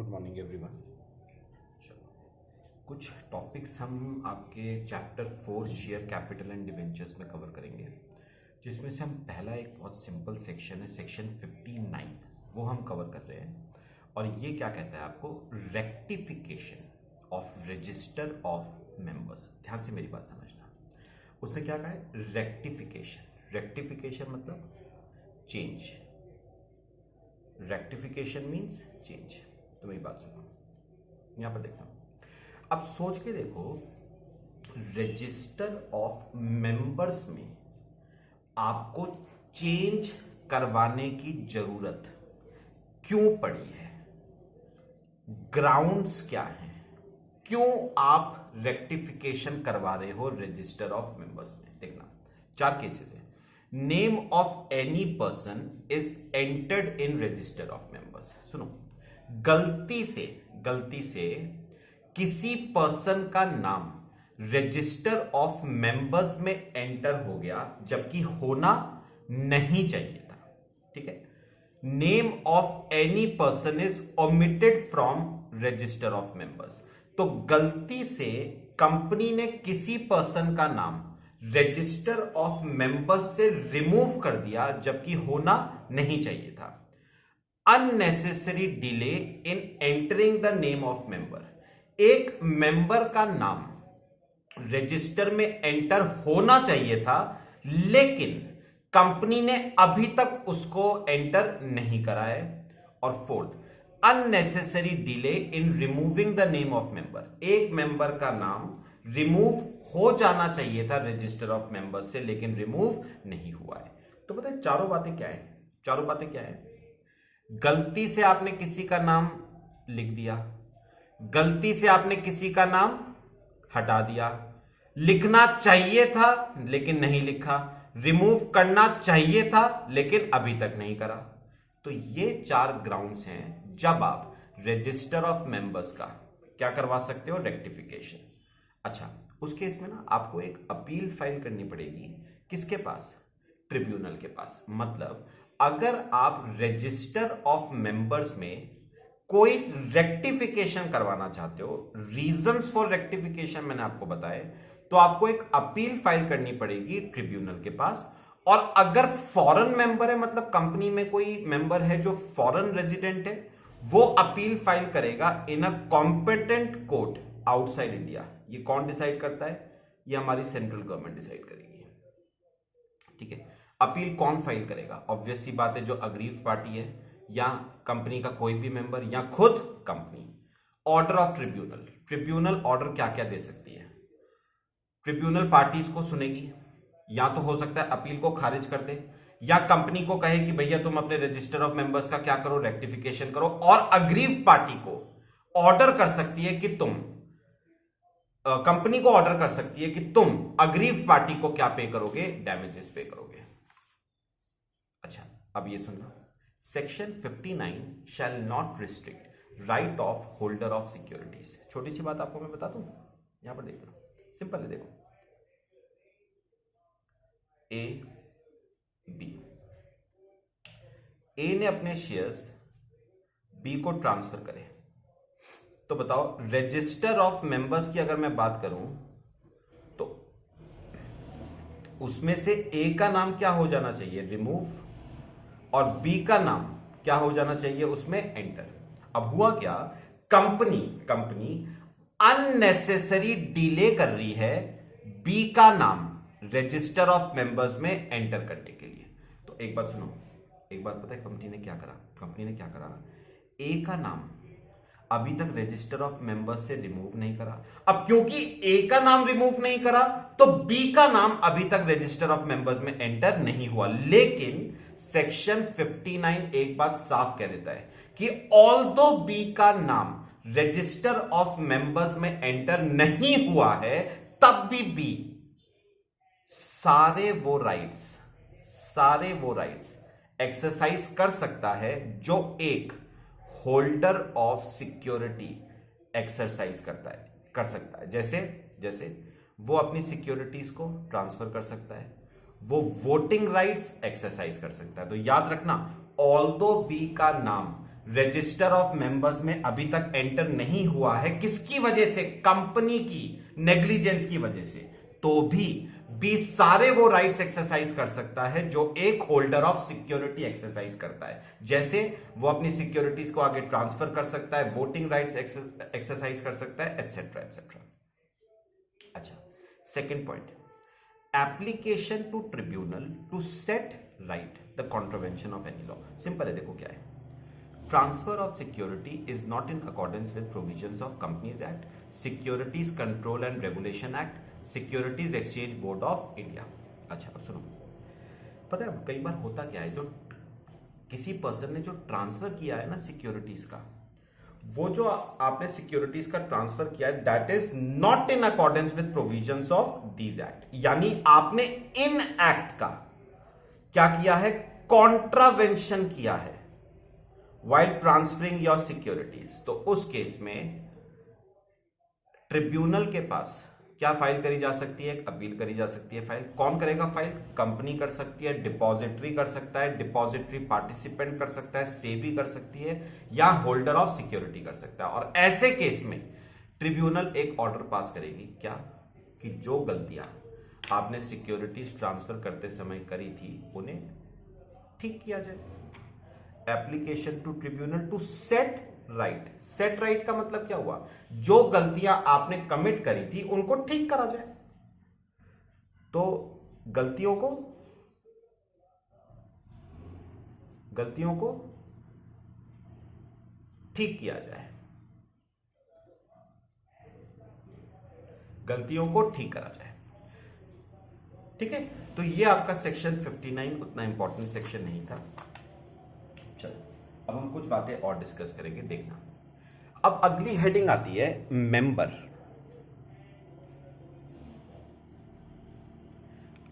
Good morning everyone. चलो कुछ topics हम आपके chapter 4 share capital and debentures में कवर करेंगे, जिसमें से हम पहला एक बहुत सिंपल सेक्शन है, सेक्शन 59, वो हम कवर कर रहे हैं। और ये क्या कहता है आपको, rectification of register of members. ध्यान से मेरी बात समझना। उसने क्या कहा है, रेक्टिफिकेशन। रेक्टिफिकेशन मतलब चेंज। Rectification means change. तो मेरी बात सुनो, यहां पर देखना, अब सोच के देखो, रजिस्टर ऑफ मेंबर्स में आपको चेंज करवाने की जरूरत क्यों पड़ी है, ग्राउंड्स क्या हैं, क्यों आप रेक्टिफिकेशन करवा रहे हो रजिस्टर ऑफ मेंबर्स में। देखना, 4 केसेस है। Name of any person is entered in register of members. सुनो, गलती से किसी पर्सन का नाम रजिस्टर ऑफ मेंबर्स में एंटर हो गया, जबकि होना नहीं चाहिए था। ठीक है, name of any person is omitted from register of members. तो गलती से कंपनी ने किसी पर्सन का नाम रजिस्टर ऑफ मेंबर्स से रिमूव कर दिया, जबकि होना नहीं चाहिए था। Unnecessary delay in entering the name of member. एक मेंबर का नाम रजिस्टर में एंटर होना चाहिए था, लेकिन कंपनी ने अभी तक उसको एंटर नहीं करा है। और fourth, unnecessary delay in removing the name of member. एक मेंबर का नाम रिमूव हो जाना चाहिए था रजिस्टर ऑफ मेंबर से, लेकिन रिमूव नहीं हुआ है। तो बताए चारों बातें क्या है, चारों बातें क्या है। गलती से आपने किसी का नाम लिख दिया, गलती से आपने किसी का नाम हटा दिया, लिखना चाहिए था लेकिन नहीं लिखा, रिमूव करना चाहिए था लेकिन अभी तक नहीं करा। तो ये 4 ग्राउंड्स हैं जब आप रजिस्टर ऑफ मेंबर्स का क्या करवा सकते हो, रेक्टिफिकेशन। अच्छा, उस केस में ना आपको एक अपील फाइल करनी पड़ेगी। किसके पास, ट्रिब्यूनल के पास। मतलब अगर आप रजिस्टर ऑफ मेंबर्स में कोई रेक्टिफिकेशन करवाना चाहते हो, रीजंस फॉर रेक्टिफिकेशन मैंने आपको बताए, तो आपको एक अपील फाइल करनी पड़ेगी ट्रिब्यूनल के पास। और अगर फॉरेन मेंबर है, मतलब कंपनी में कोई मेंबर है जो फॉरेन रेजिडेंट है, वो अपील फाइल करेगा in a competent court outside India. ये कौन डिसाइड करता है, ये हमारी सेंट्रल गवर्नमेंट डिसाइड करेगी। ठीक है, अपील कौन फाइल करेगा, ऑब्वियस सी बात है, जो अग्रीव पार्टी है या कंपनी का कोई भी मेंबर या खुद company. Order of tribunal. Tribunal order क्या क्या दे सकती है, ट्रिब्यूनल पार्टीज को सुनेगी, या तो हो सकता है अपील को खारिज कर दे, या कंपनी को कहे कि भैया तुम अपने रजिस्टर ऑफ मेंबर्स का क्या करो, रेक्टिफिकेशन करो। और अग्रीव पार्टी को ऑर्डर कर सकती है कि तुम, कंपनी को ऑर्डर कर सकती है कि तुम अग्रीव पार्टी को क्या पे करोगे, डैमेजेस पे करोगे। अच्छा, अब ये सुनना, section 59 shall not restrict right of holder of securities. छोटी सी बात आपको मैं बता दूं, यहां पर देखना, सिंपल है। देखो, ए बी, ए ने अपने शेयर्स बी को ट्रांसफर करे। तो बताओ, रजिस्टर ऑफ मेंबर्स की अगर मैं बात करूं तो उसमें से ए का नाम क्या हो जाना चाहिए, रिमूव, और बी का नाम क्या हो जाना चाहिए, उसमें एंटर। अब हुआ क्या, कंपनी अननेसेसरी डिले कर रही है बी का नाम रजिस्टर ऑफ मेंबर्स में एंटर करने के लिए। तो एक बात सुनो, एक बात पता है कंपनी ने क्या करा, कंपनी ने क्या करा, ए का नाम अभी तक रजिस्टर ऑफ मेंबर्स से रिमूव नहीं करा। अब क्योंकि ए का नाम रिमूव नहीं करा, तो बी का नाम अभी तक रजिस्टर ऑफ मेंबर्स में एंटर नहीं हुआ। लेकिन सेक्शन 59 एक बात साफ कह देता है कि ऑल्दो बी का नाम रजिस्टर ऑफ मेंबर्स में एंटर नहीं हुआ है, तब भी बी सारे वो राइट्स एक्सरसाइज कर सकता है जो एक होल्डर ऑफ सिक्योरिटी एक्सरसाइज कर सकता है। जैसे वो अपनी सिक्योरिटीज को ट्रांसफर कर सकता है, वो वोटिंग राइट्स एक्सरसाइज कर सकता है। तो याद रखना, ऑल्दो बी का नाम रजिस्टर ऑफ मेंबर्स में अभी तक एंटर नहीं हुआ है, किसकी वजह से? कंपनी की नेग्लिजेंस की वजह से, तो भी सारे वो राइट्स एक्सरसाइज कर सकता है जो एक होल्डर ऑफ सिक्योरिटी एक्सरसाइज करता है। जैसे वो अपनी सिक्योरिटीज को आगे ट्रांसफर कर सकता है, वोटिंग राइट्स एक्सरसाइज कर सकता है, एटसेट्रा एटसेट्रा। अच्छा, second point, application to tribunal to set right the contravention of any law. Simple है, देखो क्या है। Transfer of security is not in accordance with provisions of companies act, securities control and regulation act, securities exchange board of India. अच्छा, अब सुनो, पता है कई बार होता क्या है, जो किसी पर्सन ने जो ट्रांसफर किया है ना सिक्योरिटीज का, वो जो आपने सिक्योरिटीज का ट्रांसफर किया है, that is not in accordance with provisions of these act, यानी आपने इन एक्ट का क्या किया है? कॉन्ट्रावेंशन किया है व्हाइल ट्रांसफरिंग योर सिक्योरिटीज। तो उस केस में ट्रिब्यूनल के पास क्या फाइल करी जा सकती है? अपील करी जा सकती है। फाइल कौन करेगा? फाइल कंपनी कर सकती है, डिपॉजिटरी कर सकता है, डिपॉजिटरी पार्टिसिपेंट कर सकता है, सेबी कर सकती है, या होल्डर ऑफ सिक्योरिटी कर सकता है। और ऐसे केस में ट्रिब्यूनल एक ऑर्डर पास करेगी, क्या? कि जो गलतियां आपने सिक्योरिटीज ट्रांसफर करते समय करी थी उन्हें ठीक किया जाए। Application to tribunal to set right. Set right का मतलब क्या हुआ? जो गलतियां आपने कमिट करी थी उनको ठीक करा जाए। तो गलतियों को ठीक किया जाए, गलतियों को ठीक करा जाए। ठीक है, तो ये आपका सेक्शन 59 उतना इंपॉर्टेंट सेक्शन नहीं था। चलो, अब हम कुछ बातें और डिस्कस करेंगे, देखना। अब अगली हेडिंग आती है मेंबर।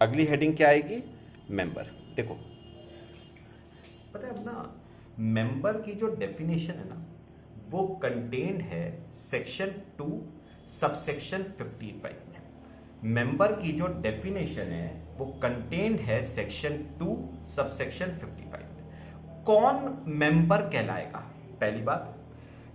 अगली हेडिंग क्या आएगी? मेंबर। देखो, पता है अपना मेंबर की जो डेफिनेशन है ना, वो कंटेन्ड है सेक्शन 2 सबसेक्शन 55 में। मेंबर की जो डेफिनेशन है वो कंटेन्ड है सेक्शन 2 सबसेक्शन 55 में। कौन मेंबर कहलाएगा? पहली बात,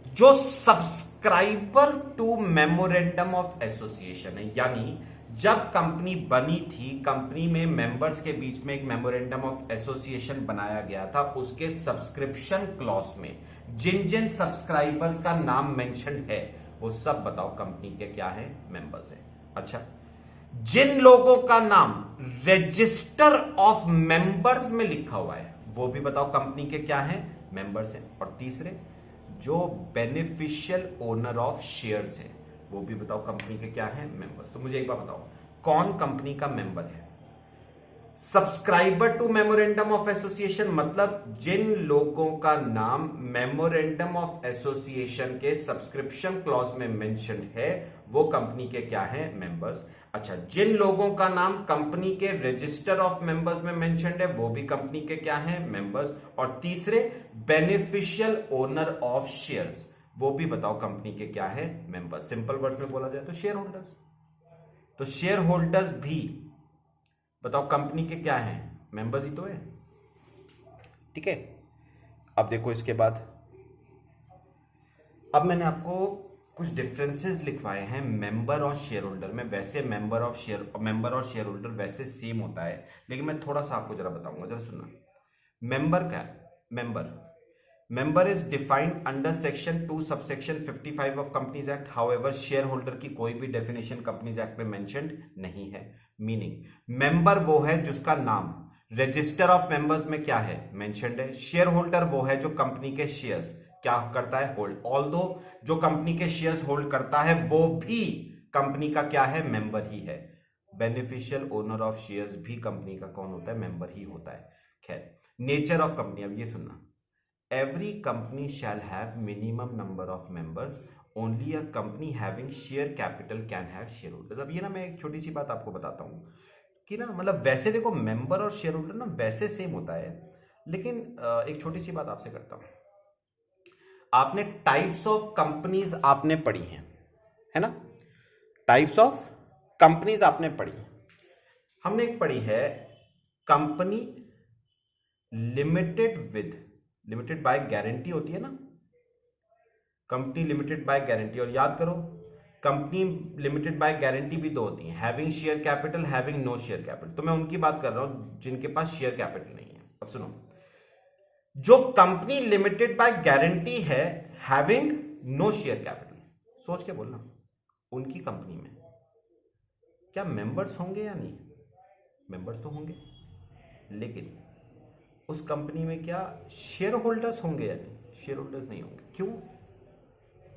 जो subscriber to memorandum of association है, यानी जब कंपनी बनी थी, कंपनी में मेंबर्स के बीच में एक मेमोरेंडम ऑफ एसोसिएशन बनाया गया था, उसके सब्सक्रिप्शन क्लॉज में जिन जिन सब्सक्राइबर्स का नाम मेंशन है वो सब बताओ कंपनी के क्या है? मेंबर्स है। अच्छा, जिन लोगों का नाम रजिस्टर ऑफ मेंबर्स में लिखा हुआ है वो भी बताओ कंपनी के क्या है? मेंबर्स हैं। और तीसरे, जो बेनिफिशियल ओनर ऑफ शेयर्स है वो भी बताओ कंपनी के क्या है? मेंबर्स। तो मुझे एक बात बताओ, कौन कंपनी का मेंबर है? Subscriber to memorandum of association मतलब जिन लोगों का नाम मेमोरेंडम ऑफ एसोसिएशन के सब्सक्रिप्शन क्लॉज में मेंशन है वो कंपनी के क्या है? मेंबर्स। अच्छा, जिन लोगों का नाम कंपनी के रजिस्टर ऑफ मेंबर्स में मेंशन्ड है वो भी कंपनी के क्या है? मेंबर्स। और तीसरे, बेनिफिशियल ओनर ऑफ शेयर्स, वो भी बताओ कंपनी के क्या है? मेंबर्स। सिंपल वर्ड्स में बोला जाए तो शेयर होल्डर्स। तो शेयर होल्डर्स भी बताओ कंपनी के क्या है? मेंबर्स ही तो है। ठीक है, अब देखो इसके बाद, अब मैंने आपको कुछ डिफरेंसेस लिखवाए हैं मेंबर और शेयर होल्डर में। वैसे मेंबर और शेयर होल्डर वैसे सेम होता है, लेकिन मैं थोड़ा सा आपको जरा बताऊंगा, जरा सुनना। मेंबर क्या है? Member is defined under section 2 subsection 55 of companies act. However share holder की कोई भी डेफिनेशन कंपनीज एक्ट में मेंशन्ड नहीं है। मीनिंग मेंबर वो है जिसका नाम रजिस्टर ऑफ मेंबर्स में क्या है? मेंशन्ड है। शेयर होल्डर वो है जो कंपनी के शेयर्स क्या करता है? होल्ड। ऑल्दो जो कंपनी के शेयर्स होल्ड करता है वो भी कंपनी का क्या है? मेंबर ही है। बेनिफिशियल ओनर ऑफ शेयर्स भी कंपनी का कौन होता है? मेंबर ही होता है। खैर, नेचर ऑफ कंपनी, अब ये सुनना। Every company shall have minimum number of members. Only a company having share capital can have shareholders. अब ये ना मैं एक छोटी सी बात आपको बताता हूँ कि ना, मतलब वैसे देखो मेंबर और शेयर होल्डर ना वैसे सेम होता है, लेकिन एक छोटी सी बात आपसे करता हूँ। आपने टाइप्स ऑफ कंपनीज आपने पढ़ी हैं, है ना? टाइप्स ऑफ कंपनीज आपने पढ़ी। हमने एक पढ़ी है company limited with limited by guarantee होती है ना, कंपनी लिमिटेड बाय गारंटी। और याद करो कंपनी लिमिटेड बाय गारंटी भी दो होती है, having share capital, having no share capital. तो मैं उनकी बात कर रहा हूं जिनके पास शेयर कैपिटल नहीं है। अब सुनो, जो कंपनी लिमिटेड बाय गारंटी है हैविंग नो शेयर कैपिटल, सोच के बोलना, उनकी कंपनी में क्या मेंबर्स होंगे या नहीं? मेंबर्स तो होंगे, लेकिन उस कंपनी में क्या शेयर होल्डर्स होंगे या नहीं? शेयर होल्डर्स नहीं होंगे। क्यों?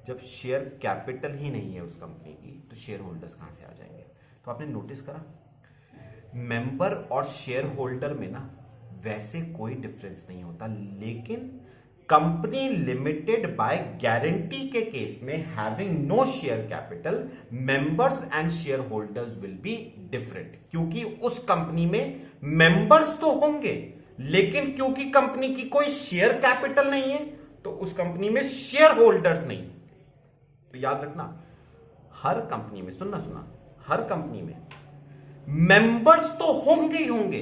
जब शेयर कैपिटल ही नहीं है उस कंपनी की तो शेयर होल्डर्स कहां से आ जाएंगे? तो आपने नोटिस करा मेंबर और शेयर होल्डर में ना वैसे कोई डिफरेंस नहीं होता, लेकिन कंपनी लिमिटेड बाय गारंटी के केस में having no share capital, members and shareholders will be different. क्योंकि उस कंपनी में मेंबर्स तो होंगे, लेकिन क्योंकि कंपनी की कोई शेयर कैपिटल नहीं है तो उस कंपनी में शेयर होल्डर्स नहीं। तो याद रखना, हर कंपनी में, सुनना सुना, हर कंपनी में मेंबर्स तो होंगे ही होंगे,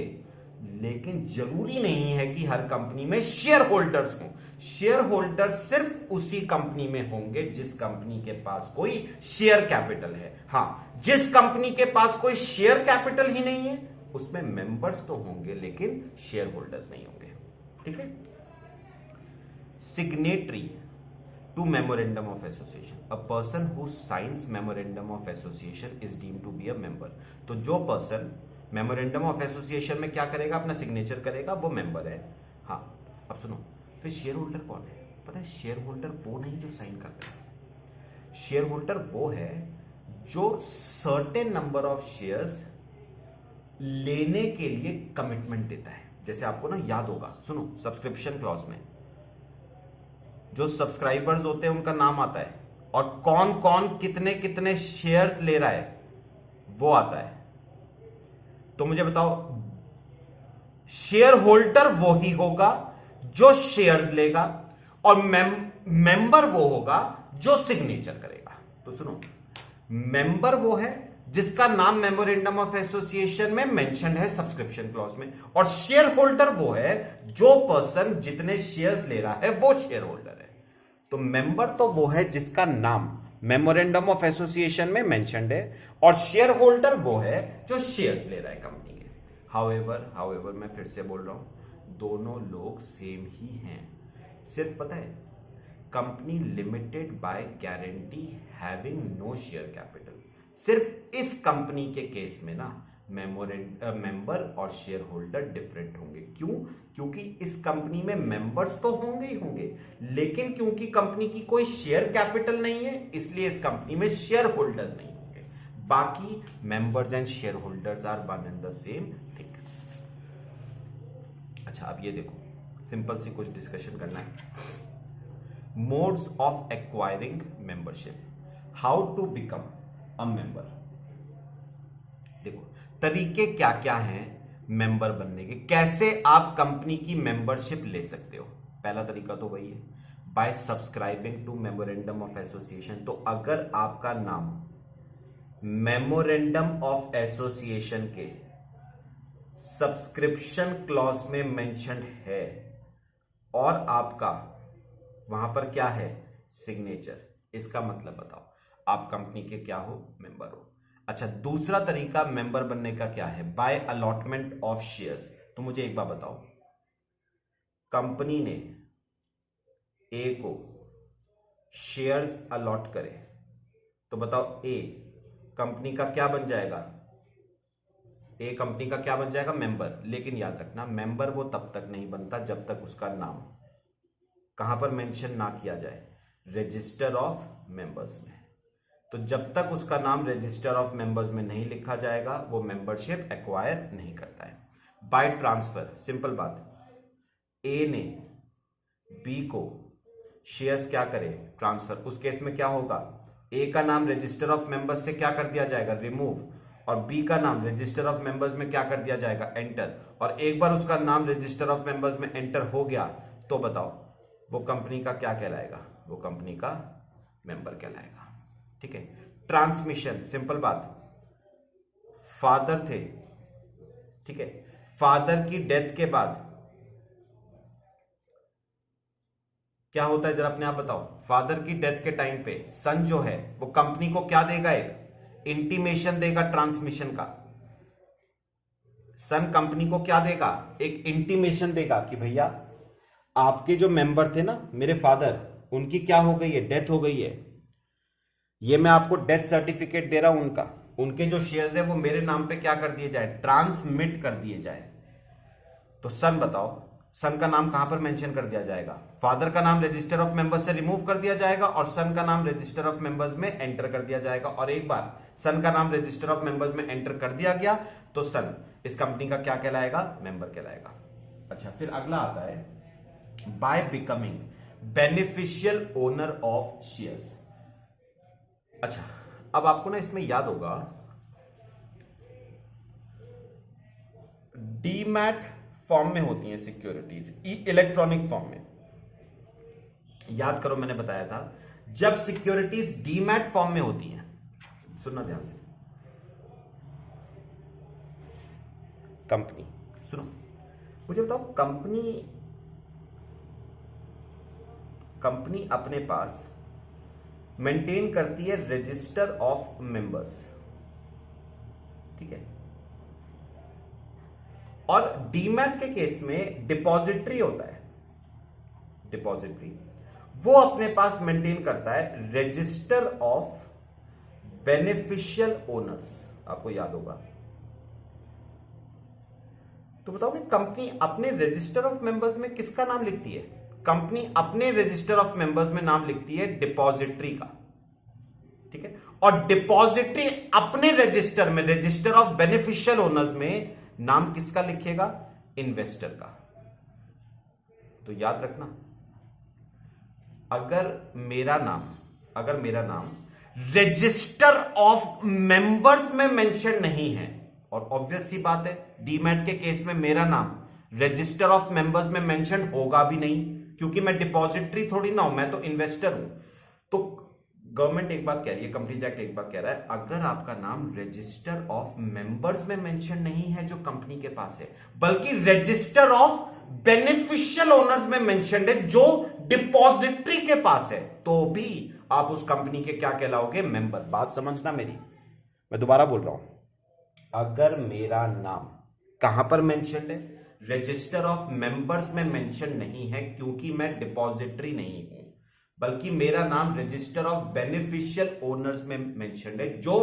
लेकिन जरूरी नहीं है कि हर कंपनी में शेयर होल्डर्स हों। शेयर होल्डर सिर्फ उसी कंपनी में होंगे जिस कंपनी के पास कोई शेयर कैपिटल है। हां, जिस कंपनी के पास कोई शेयर कैपिटल ही नहीं है उसमें मेंबर्स तो होंगे लेकिन शेयर होल्डर्स नहीं होंगे। ठीक है। Signatory to memorandum of association, a person who signs memorandum of association is deemed to be a member। तो जो पर्सन मेमोरेंडम ऑफ एसोसिएशन में क्या करेगा, अपना सिग्नेचर करेगा, वो मेंबर है। हाँ, अब सुनो, फिर शेयर होल्डर कौन है? पता है, शेयर होल्डर वो नहीं जो साइन करता है। शेयर होल्डर वो है जो सर्टेन नंबर ऑफ शेयर्स लेने के लिए कमिटमेंट देता है। जैसे आपको ना याद होगा, सुनो, सब्सक्रिप्शन क्लॉज में जो सब्सक्राइबर्स होते हैं उनका नाम आता है और कौन कौन कितने कितने शेयर्स ले रहा है वो आता है। तो मुझे बताओ, शेयर होल्डर वो ही होगा जो शेयर्स लेगा और मेंबर वो होगा जो सिग्नेचर करेगा। तो सुनो, मेंबर वो है जिसका नाम मेमोरेंडम ऑफ एसोसिएशन में मेंशन है सब्सक्रिप्शन क्लॉज में, और शेयर होल्डर वो है जो पर्सन जितने शेयर्स ले रहा है वो शेयर होल्डर है। तो मेंबर तो वो है जिसका नाम मेमोरेंडम ऑफ एसोसिएशन में मेंशन्ड है, और शेयर होल्डर वो है जो शेयर्स ले रहा है कंपनी के। हाउएवर मैं फिर से बोल रहा हूं, दोनों लोग सेम ही हैं। सिर्फ पता है, company limited by guarantee having no share capital, सिर्फ इस कंपनी के केस में ना मेंबर और शेयर होल्डर डिफरेंट होंगे। क्यों? क्योंकि इस कंपनी में मेंबर्स तो होंगे ही होंगे, लेकिन क्योंकि कंपनी की कोई शेयर कैपिटल नहीं है इसलिए इस कंपनी में शेयर होल्डर्स नहीं होंगे। बाकी members and shareholders are one and the same thing. अच्छा, अब ये देखो, सिंपल सी कुछ डिस्कशन करना है। Modes of acquiring membership, how to become a member. देखो, तरीके क्या क्या हैं मेंबर बनने के, कैसे आप कंपनी की मेंबरशिप ले सकते हो। पहला तरीका तो वही है, by subscribing to memorandum of association. तो अगर आपका नाम मेमोरेंडम ऑफ एसोसिएशन के सब्सक्रिप्शन क्लॉज में मेंशन है और आपका वहां पर क्या है, सिग्नेचर, इसका मतलब बताओ आप कंपनी के क्या हो, मेंबर हो। अच्छा, दूसरा तरीका मेंबर बनने का क्या है, बाय अलॉटमेंट ऑफ शेयर्स। तो मुझे एक बात बताओ, कंपनी ने ए को शेयर्स अलॉट करे तो बताओ ए कंपनी का क्या बन जाएगा, ए कंपनी का क्या बन जाएगा, मेंबर। लेकिन याद रखना, मेंबर वो तब तक नहीं बनता जब तक उसका नाम कहां पर मेंशन ना किया जाए, रजिस्टर ऑफ मेंबर्स में। तो जब तक उसका नाम रजिस्टर ऑफ मेंबर्स में नहीं लिखा जाएगा वो मेंबरशिप एक्वायर नहीं करता है। बाय ट्रांसफर, सिंपल बात, ए ने बी को शेयर्स क्या करे, ट्रांसफर। उस केस में क्या होगा, ए का नाम रजिस्टर ऑफ मेंबर्स से क्या कर दिया जाएगा, रिमूव, और बी का नाम रजिस्टर ऑफ मेंबर्स में क्या कर दिया जाएगा, एंटर। और एक बार उसका नाम रजिस्टर ऑफ मेंबर्स में एंटर हो गया तो बताओ वो कंपनी का क्या कहलाएगा, वो कंपनी का मेंबर कहलाएगा। ठीक है। ट्रांसमिशन, सिंपल बात, फादर थे, ठीक है, फादर की डेथ के बाद क्या होता है जरा अपने आप बताओ। फादर की डेथ के टाइम पे सन जो है वो कंपनी को क्या देगा, एक इंटीमेशन देगा ट्रांसमिशन का। सन कंपनी को क्या देगा, एक इंटीमेशन देगा कि भैया आपके जो मेंबर थे ना मेरे फादर, उनकी क्या हो गई है, डेथ हो गई है, ये मैं आपको डेथ सर्टिफिकेट दे रहा हूं उनका, उनके जो शेयर्स है वो मेरे नाम पे क्या कर दिए जाए, ट्रांसमिट कर दिए जाए। तो सन बताओ, सन का नाम कहां पर मेंशन कर दिया जाएगा, फादर का नाम रजिस्टर ऑफ मेंबर्स से रिमूव कर दिया जाएगा और सन का नाम रजिस्टर ऑफ मेंबर्स में एंटर कर दिया जाएगा। और एक बार सन का नाम रजिस्टर ऑफ मेंबर्स में एंटर कर दिया गया तो सन इस कंपनी का क्या कहलाएगा, मेंबर कहलाएगा। अच्छा, फिर अगला आता है by becoming beneficial owner of shares. अच्छा, अब आपको ना इसमें याद होगा डीमैट फॉर्म में होती हैं सिक्योरिटीज, इलेक्ट्रॉनिक फॉर्म में। याद करो मैंने बताया था जब सिक्योरिटीज डीमैट फॉर्म में होती हैं, सुनना ध्यान से, कंपनी सुनो मुझे बताओ, कंपनी अपने पास मेंटेन करती है रजिस्टर ऑफ मेंबर्स, ठीक है, और डीमैट के केस में डिपॉजिटरी होता है, डिपॉजिटरी वो अपने पास मेंटेन करता है रजिस्टर ऑफ बेनिफिशियल ओनर्स। आपको याद होगा, तो बताओ कि कंपनी अपने रजिस्टर ऑफ मेंबर्स में किसका नाम लिखती है, कंपनी अपने रजिस्टर ऑफ मेंबर्स में नाम लिखती है डिपॉजिटरी का, ठीक है, और डिपॉजिटरी अपने रजिस्टर में, रजिस्टर ऑफ बेनिफिशियल ओनर्स में नाम किसका लिखेगा, इन्वेस्टर का। तो याद रखना, अगर मेरा नाम रजिस्टर ऑफ मेंबर्स में मेंशन नहीं है, और ऑब्वियस सी बात है डीमैट के केस में मेरा नाम रजिस्टर ऑफ मेंबर्स में मेंशन होगा भी नहीं, क्योंकि मैं डिपॉजिटरी थोड़ी ना हूं, मैं तो इन्वेस्टर हूं। तो गवर्नमेंट एक बात कह रही है, कंपनीज एक्ट एक बात कह रहा है, अगर आपका नाम रजिस्टर ऑफ मेंबर्स में मेंशन नहीं है जो कंपनी के पास है, बल्कि रजिस्टर ऑफ बेनिफिशियल ओनर्स में मेंशन है जो डिपॉजिटरी के पास है, तो भी आप उस कंपनी के क्या कहलाओगे, मेंबर। बात समझना मेरी, मैं दोबारा बोल रहा हूं, अगर मेरा नाम कहां पर मेंशन है, रजिस्टर ऑफ मेंबर्स में मेंशन नहीं है, क्योंकि मैं डिपॉजिटरी नहीं हूं, बल्कि मेरा नाम रजिस्टर ऑफ बेनिफिशियल ओनर्स में मेंशन है, जो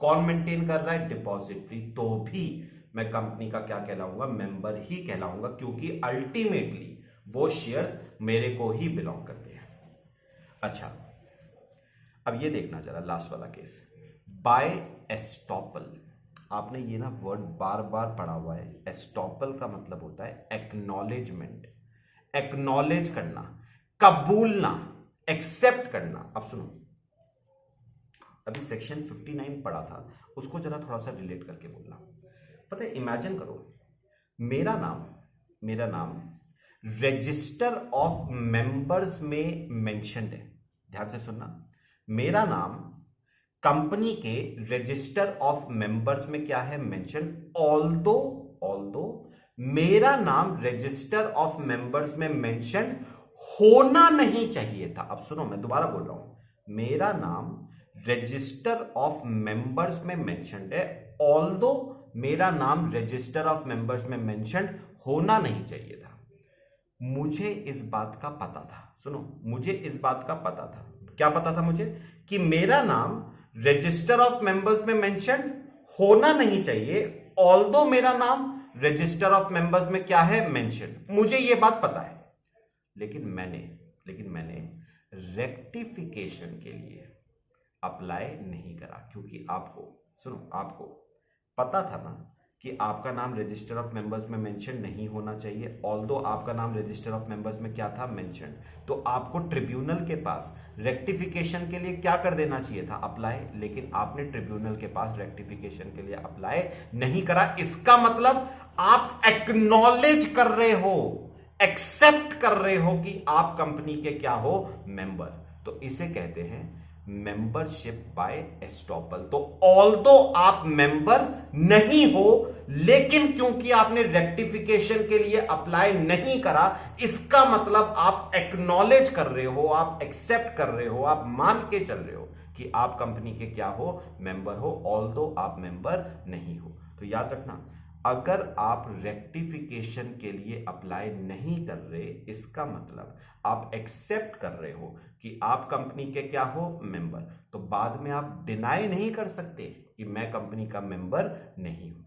कौन मेंटेन कर रहा है, डिपॉजिटरी, तो भी मैं कंपनी का क्या कहलाऊंगा, मेंबर ही कहलाऊंगा, क्योंकि अल्टीमेटली वो शेयर्स मेरे को ही बिलोंग करते हैं। अच्छा, अब ये देखना जरा लास्ट वाला केस, बाय एस्टॉपल। आपने ये ना वर्ड बार बार पढ़ा हुआ है, एस्टॉपल का मतलब होता है एक्नॉलेजमेंट, एक्नॉलेज करना, कबूलना, एक्सेप्ट करना। अब सुनो, अभी सेक्शन 59 पढ़ा था, उसको जरा थोड़ा सा रिलेट करके बोलना। पता है, इमेजिन करो मेरा नाम रजिस्टर ऑफ मेंबर्स में मेंशन्ड है, ध्यान से सुनना, मेरा नाम कंपनी के रजिस्टर ऑफ मेंबर्स में क्या है, मेंशन, ऑल्दो मेरा नाम रजिस्टर ऑफ मेंबर्स में मेंशन होना नहीं चाहिए था। अब सुनो, मैं दोबारा बोल रहा हूं, मेरा नाम रजिस्टर ऑफ मेंबर्स में मेंशन्ड है, ऑल्दो मेरा नाम रजिस्टर ऑफ मेंबर्स में मेंशन होना नहीं चाहिए था। मुझे इस बात का पता था, सुनो, मुझे इस बात का पता था, क्या पता था मुझे, कि मेरा नाम रजिस्टर ऑफ मेंबर्स में मेंशन होना नहीं चाहिए, ऑल्दो मेरा नाम रजिस्टर ऑफ मेंबर्स में क्या है, मेंशन। मुझे यह बात पता है, लेकिन मैंने रेक्टिफिकेशन के लिए अप्लाई नहीं करा, क्योंकि आपको पता था ना कि आपका नाम रजिस्टर ऑफ मेंबर्स में मेंशन नहीं होना चाहिए, ऑल्दो आपका नाम रजिस्टर ऑफ मेंबर्स में क्या था, मेंशन। तो आपको ट्रिब्यूनल के पास रेक्टिफिकेशन के लिए क्या कर देना चाहिए था, अप्लाई, लेकिन आपने ट्रिब्यूनल के पास रेक्टिफिकेशन के लिए अप्लाई नहीं करा। इसका मतलब आप एक्नॉलेज कर रहे हो, एक्सेप्ट कर रहे हो कि आप कंपनी के क्या हो, मेंबर। तो इसे कहते हैं मेंबरशिप बाय एस्टॉपल। तो ऑल्दो आप मेंबर नहीं हो, लेकिन क्योंकि आपने रेक्टिफिकेशन के लिए अप्लाई नहीं करा, इसका मतलब आप एक्नॉलेज कर रहे हो, आप एक्सेप्ट कर रहे हो, आप मान के चल रहे हो कि आप कंपनी के क्या हो, मेंबर हो, ऑल्दो आप मेंबर नहीं हो। तो याद रखना, अगर आप रेक्टिफिकेशन के लिए अप्लाई नहीं कर रहे, इसका मतलब आप एक्सेप्ट कर रहे हो कि आप कंपनी के क्या हो, मेंबर। तो बाद में आप डिनाई नहीं कर सकते कि मैं कंपनी का मेंबर नहीं हूं।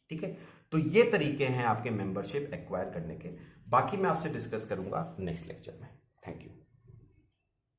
ठीक है, तो ये तरीके हैं आपके मेंबरशिप एक्वायर करने के। बाकी मैं आपसे डिस्कस करूंगा नेक्स्ट लेक्चर में। Thank you.